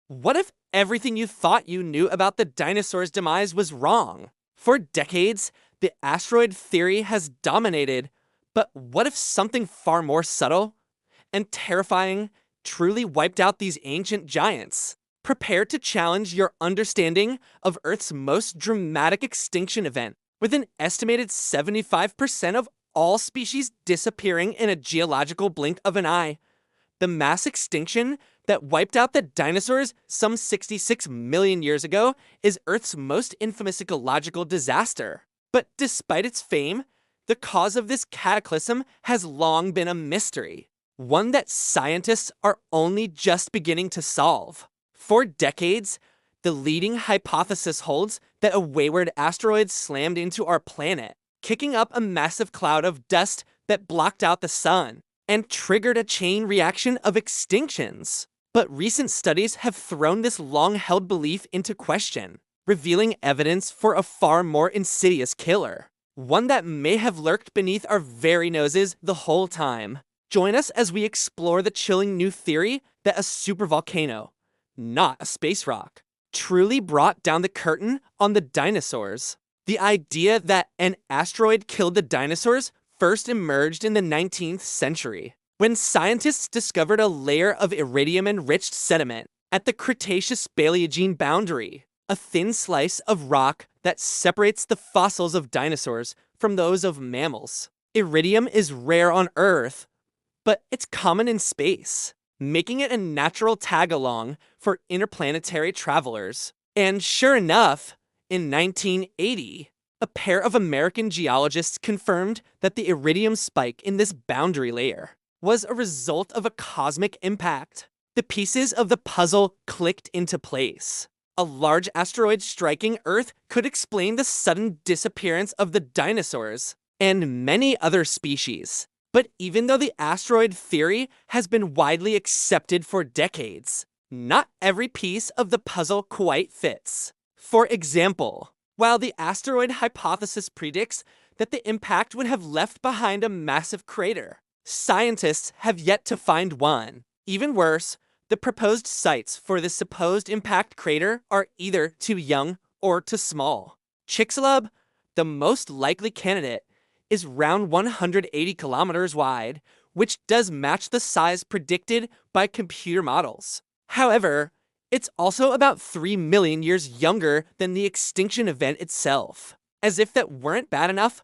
What if everything you thought you knew about the dinosaurs' demise was wrong? For decades, the asteroid theory has dominated, but what if something far more subtle and terrifying truly wiped out these ancient giants? Prepare to challenge your understanding of Earth's most dramatic extinction event, with an estimated 75% of all species disappearing in a geological blink of an eye. The mass extinction that wiped out the dinosaurs some 66 million years ago is Earth's most infamous ecological disaster. But despite its fame, the cause of this cataclysm has long been a mystery, one that scientists are only just beginning to solve. For decades, the leading hypothesis holds that a wayward asteroid slammed into our planet, kicking up a massive cloud of dust that blocked out the sun and triggered a chain reaction of extinctions. But recent studies have thrown this long-held belief into question, revealing evidence for a far more insidious killer, one that may have lurked beneath our very noses the whole time. Join us as we explore the chilling new theory that a supervolcano, not a space rock, truly brought down the curtain on the dinosaurs. The idea that an asteroid killed the dinosaurs first emerged in the 19th century, when scientists discovered a layer of iridium-enriched sediment at the Cretaceous-Paleogene boundary, a thin slice of rock that separates the fossils of dinosaurs from those of mammals. Iridium is rare on Earth, but it's common in space, making it a natural tag-along for interplanetary travelers. And sure enough, in 1980, a pair of American geologists confirmed that the iridium spike in this boundary layer was a result of a cosmic impact. The pieces of the puzzle clicked into place. A large asteroid striking Earth could explain the sudden disappearance of the dinosaurs and many other species. But even though the asteroid theory has been widely accepted for decades, not every piece of the puzzle quite fits. For example, while the asteroid hypothesis predicts that the impact would have left behind a massive crater, scientists have yet to find one. Even worse, the proposed sites for the supposed impact crater are either too young or too small. Chicxulub, the most likely candidate, is around 180 kilometers wide, which does match the size predicted by computer models. However, it's also about 3 million years younger than the extinction event itself. As if that weren't bad enough,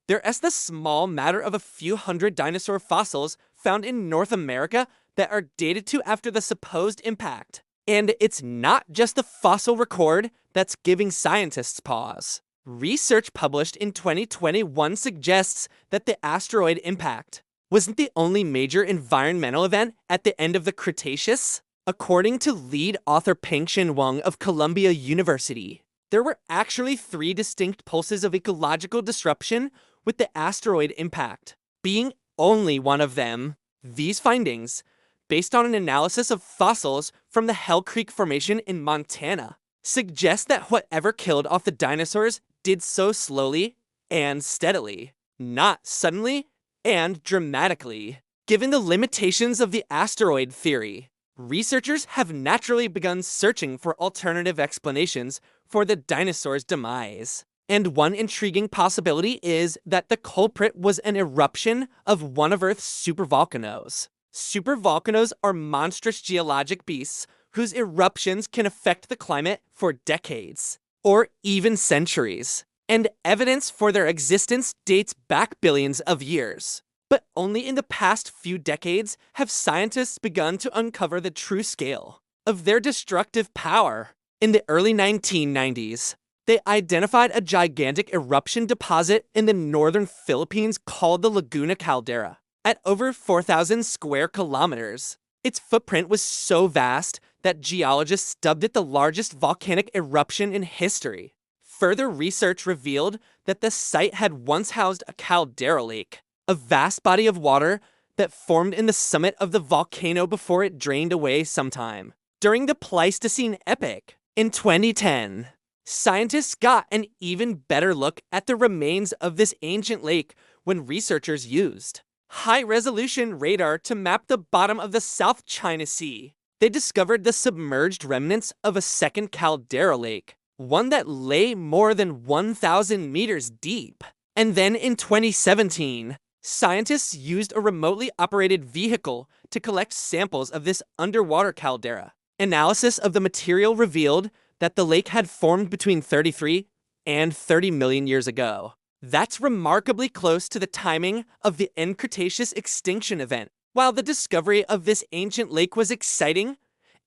there's the small matter of a few hundred dinosaur fossils found in North America that are dated to after the supposed impact. And it's not just the fossil record that's giving scientists pause. Research published in 2021 suggests that the asteroid impact wasn't the only major environmental event at the end of the Cretaceous. According to lead author Pengxin Wang of Columbia University, there were actually 3 distinct pulses of ecological disruption, with the asteroid impact being only one of them. These findings, based on an analysis of fossils from the Hell Creek Formation in Montana, suggest that whatever killed off the dinosaurs did so slowly and steadily, not suddenly and dramatically. Given the limitations of the asteroid theory, researchers have naturally begun searching for alternative explanations for the dinosaurs' demise. And one intriguing possibility is that the culprit was an eruption of one of Earth's supervolcanoes. Supervolcanoes are monstrous geologic beasts whose eruptions can affect the climate for decades, or even centuries. And evidence for their existence dates back billions of years. But only in the past few decades have scientists begun to uncover the true scale of their destructive power. In the early 1990s, they identified a gigantic eruption deposit in the northern Philippines called the Laguna Caldera, at over 4,000 square kilometers. Its footprint was so vast that geologists dubbed it the largest volcanic eruption in history. Further research revealed that the site had once housed a caldera lake, a vast body of water that formed in the summit of the volcano before it drained away sometime during the Pleistocene epoch. In 2010, scientists got an even better look at the remains of this ancient lake when researchers used high-resolution radar to map the bottom of the South China Sea. They discovered the submerged remnants of a second caldera lake, one that lay more than 1,000 meters deep. And then in 2017, scientists used a remotely operated vehicle to collect samples of this underwater caldera. Analysis of the material revealed that the lake had formed between 33 and 30 million years ago. That's remarkably close to the timing of the end Cretaceous extinction event. While the discovery of this ancient lake was exciting,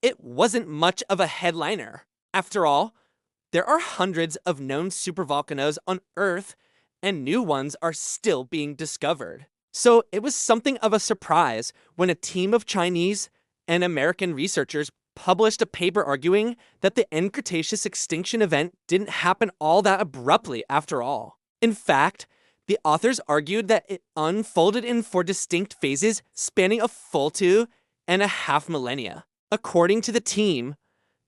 it wasn't much of a headliner. After all, there are hundreds of known supervolcanoes on Earth, and new ones are still being discovered. So it was something of a surprise when a team of Chinese and American researchers published a paper arguing that the end Cretaceous extinction event didn't happen all that abruptly after all. In fact, the authors argued that it unfolded in 4 distinct phases spanning a full 2.5 millennia. According to the team,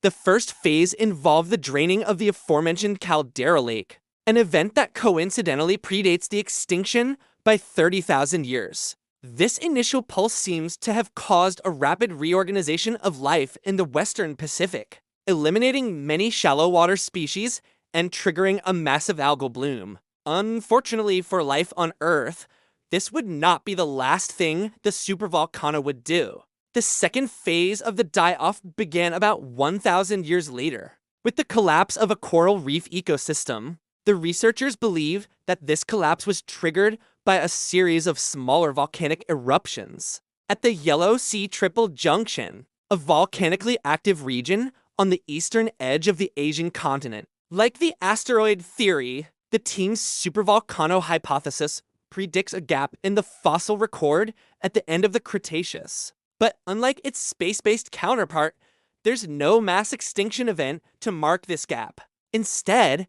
the first phase involved the draining of the aforementioned caldera lake, an event that coincidentally predates the extinction by 30,000 years. This initial pulse seems to have caused a rapid reorganization of life in the Western Pacific, eliminating many shallow water species and triggering a massive algal bloom. Unfortunately for life on Earth, this would not be the last thing the supervolcano would do. The second phase of the die-off began about 1,000 years later. With the collapse of a coral reef ecosystem, the researchers believe that this collapse was triggered by a series of smaller volcanic eruptions. At the Yellow Sea Triple Junction, a volcanically active region on the eastern edge of the Asian continent. Like the asteroid theory, the team's supervolcano hypothesis predicts a gap in the fossil record at the end of the Cretaceous. But unlike its space-based counterpart, there's no mass extinction event to mark this gap. Instead,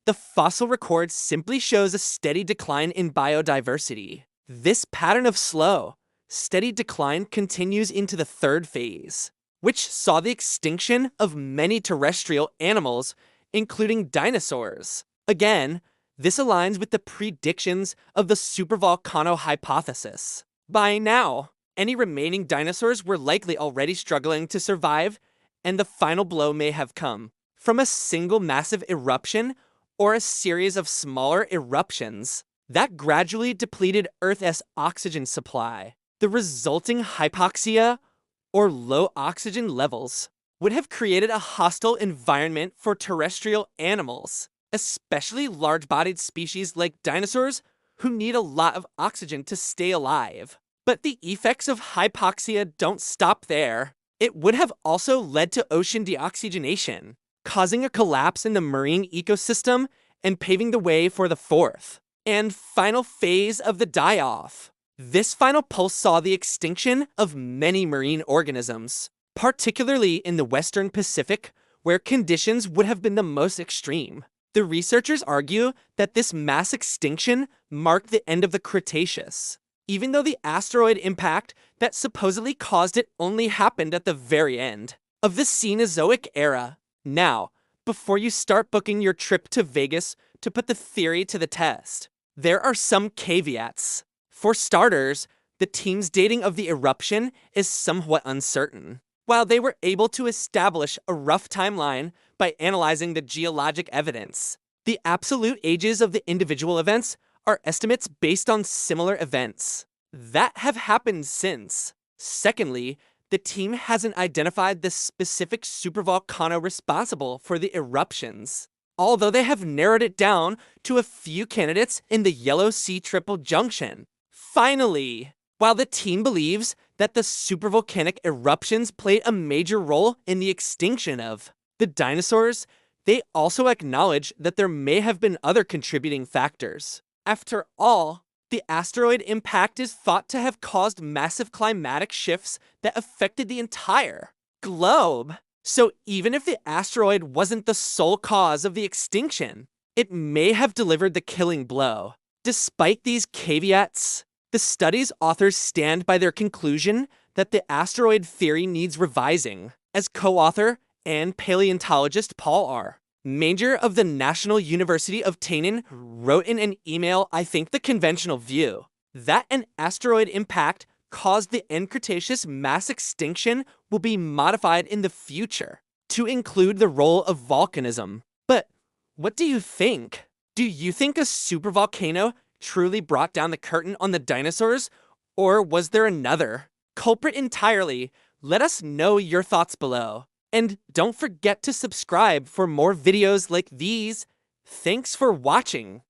the fossil record simply shows a steady decline in biodiversity. This pattern of slow, steady decline continues into the third phase, which saw the extinction of many terrestrial animals, including dinosaurs. Again, this aligns with the predictions of the supervolcano hypothesis. By now, any remaining dinosaurs were likely already struggling to survive, and the final blow may have come from a single massive eruption or a series of smaller eruptions that gradually depleted Earth's oxygen supply. The resulting hypoxia, or low oxygen levels, would have created a hostile environment for terrestrial animals, especially large-bodied species like dinosaurs who need a lot of oxygen to stay alive. But the effects of hypoxia don't stop there. It would have also led to ocean deoxygenation, causing a collapse in the marine ecosystem and paving the way for the fourth and final phase of the die-off. This final pulse saw the extinction of many marine organisms, particularly in the Western Pacific, where conditions would have been the most extreme. The researchers argue that this mass extinction marked the end of the Cretaceous, even though the asteroid impact that supposedly caused it only happened at the very end of the Cenozoic era. Now, before you start booking your trip to Vegas to put the theory to the test, there are some caveats. For starters, the team's dating of the eruption is somewhat uncertain. While they were able to establish a rough timeline by analyzing the geologic evidence, the absolute ages of the individual events are estimates based on similar events that have happened since. Secondly, the team hasn't identified the specific supervolcano responsible for the eruptions, although they have narrowed it down to a few candidates in the Yellow Sea Triple Junction. Finally, while the team believes that the supervolcanic eruptions played a major role in the extinction of the dinosaurs, they also acknowledge that there may have been other contributing factors. After all, the asteroid impact is thought to have caused massive climatic shifts that affected the entire globe. So even if the asteroid wasn't the sole cause of the extinction, it may have delivered the killing blow. Despite these caveats, the study's authors stand by their conclusion that the asteroid theory needs revising, as co-author and paleontologist Paul R. Major of the National University of Tainan wrote in an email, "I think the conventional view that an asteroid impact caused the end Cretaceous mass extinction will be modified in the future to include the role of volcanism. But what do you think? Do you think a supervolcano truly brought down the curtain on the dinosaurs? Or was there another culprit entirely? Let us know your thoughts below. And don't forget to subscribe for more videos like these. Thanks for watching.